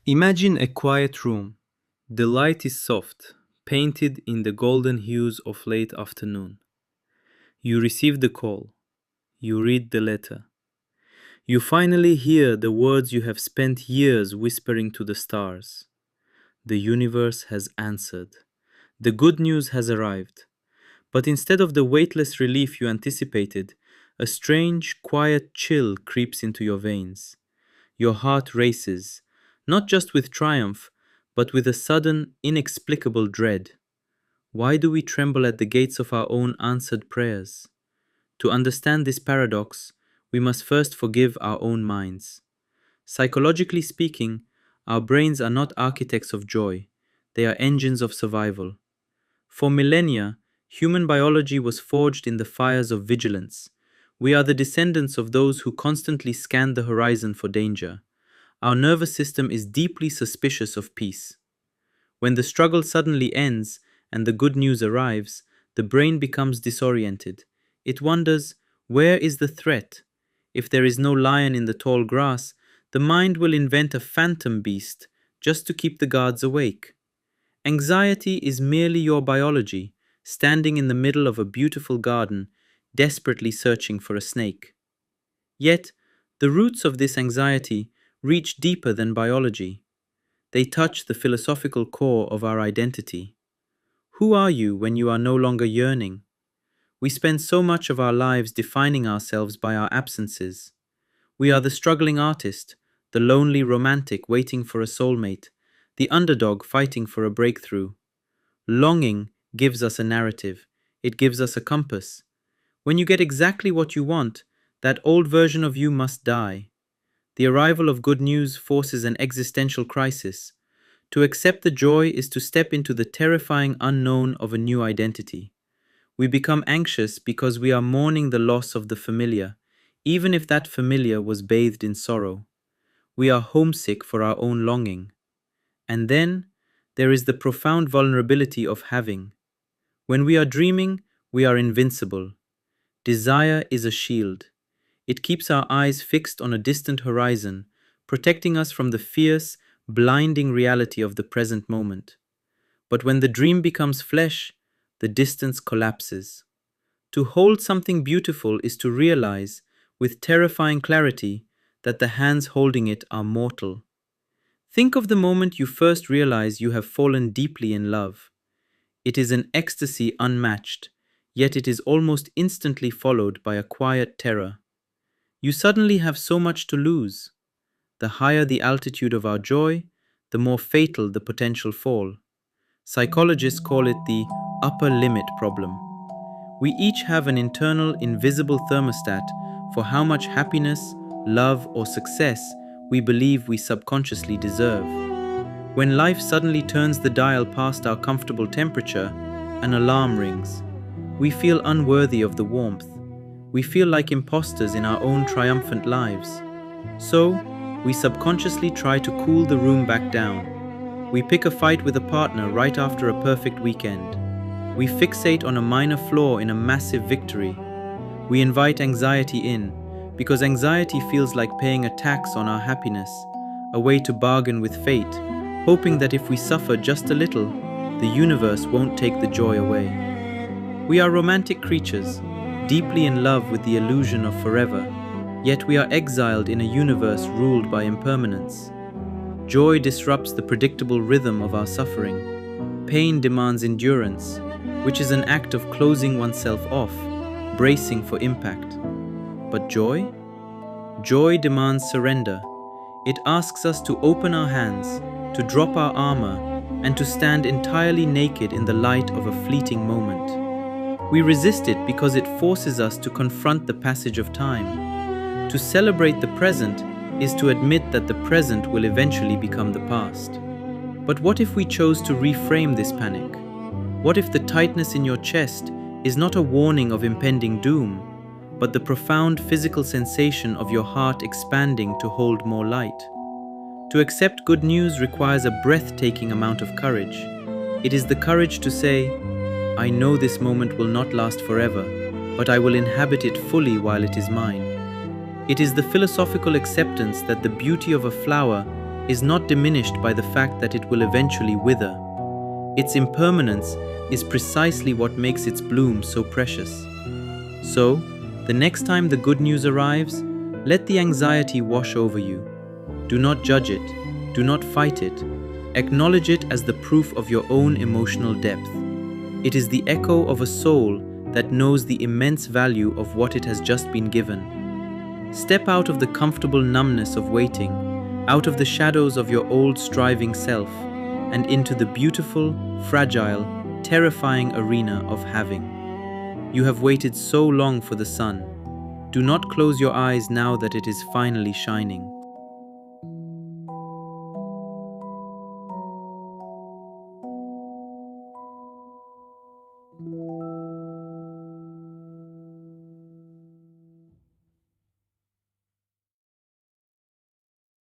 Imagine a quiet room. The light is soft, painted in the golden hues of late afternoon. You receive the call. You read the letter. You finally hear the words you have spent years whispering to the stars. The universe has answered. The good news has arrived. But instead of the weightless relief you anticipated, a strange, quiet chill creeps into your veins. Your heart races, not just with triumph, but with a sudden, inexplicable dread. Why do we tremble at the gates of our own answered prayers? To understand this paradox, we must first forgive our own minds. Psychologically speaking, our brains are not architects of joy, they are engines of survival. For millennia, human biology was forged in the fires of vigilance. We are the descendants of those who constantly scanned the horizon for danger. Our nervous system is deeply suspicious of peace. When the struggle suddenly ends and the good news arrives, the brain becomes disoriented. It wonders, where is the threat? If there is no lion in the tall grass, the mind will invent a phantom beast just to keep the guards awake. Anxiety is merely your biology, standing in the middle of a beautiful garden, desperately searching for a snake. Yet, the roots of this anxiety reach deeper than biology. They touch the philosophical core of our identity. Who are you when you are no longer yearning? We spend so much of our lives defining ourselves by our absences. We are the struggling artist, the lonely romantic waiting for a soulmate, the underdog fighting for a breakthrough. Longing gives us a narrative, it gives us a compass. When you get exactly what you want, that old version of you must die. The arrival of good news forces an existential crisis. To accept the joy is to step into the terrifying unknown of a new identity. We become anxious because we are mourning the loss of the familiar, even if that familiar was bathed in sorrow. We are homesick for our own longing. And then there is the profound vulnerability of having. When we are dreaming, we are invincible. Desire is a shield. It keeps our eyes fixed on a distant horizon, protecting us from the fierce, blinding reality of the present moment. But when the dream becomes flesh, the distance collapses. To hold something beautiful is to realize, with terrifying clarity, that the hands holding it are mortal. Think of the moment you first realize you have fallen deeply in love. It is an ecstasy unmatched, yet it is almost instantly followed by a quiet terror. You suddenly have so much to lose. The higher the altitude of our joy, the more fatal the potential fall. Psychologists call it the upper limit problem. We each have an internal, invisible thermostat for how much happiness, love, or success we believe we subconsciously deserve. When life suddenly turns the dial past our comfortable temperature, an alarm rings. We feel unworthy of the warmth. We feel like imposters in our own triumphant lives. So, we subconsciously try to cool the room back down. We pick a fight with a partner right after a perfect weekend. We fixate on a minor flaw in a massive victory. We invite anxiety in, because anxiety feels like paying a tax on our happiness, a way to bargain with fate, hoping that if we suffer just a little, the universe won't take the joy away. We are romantic creatures, deeply in love with the illusion of forever, yet we are exiled in a universe ruled by impermanence. Joy disrupts the predictable rhythm of our suffering. Pain demands endurance, which is an act of closing oneself off, bracing for impact. But joy? Joy demands surrender. It asks us to open our hands, to drop our armor, and to stand entirely naked in the light of a fleeting moment. We resist it because it forces us to confront the passage of time. To celebrate the present is to admit that the present will eventually become the past. But what if we chose to reframe this panic? What if the tightness in your chest is not a warning of impending doom, but the profound physical sensation of your heart expanding to hold more light? To accept good news requires a breathtaking amount of courage. It is the courage to say, I know this moment will not last forever, but I will inhabit it fully while it is mine. It is the philosophical acceptance that the beauty of a flower is not diminished by the fact that it will eventually wither. Its impermanence is precisely what makes its bloom so precious. So, the next time the good news arrives, let the anxiety wash over you. Do not judge it, do not fight it. Acknowledge it as the proof of your own emotional depth. It is the echo of a soul that knows the immense value of what it has just been given. Step out of the comfortable numbness of waiting, out of the shadows of your old striving self, and into the beautiful, fragile, terrifying arena of having. You have waited so long for the sun. Do not close your eyes now that it is finally shining.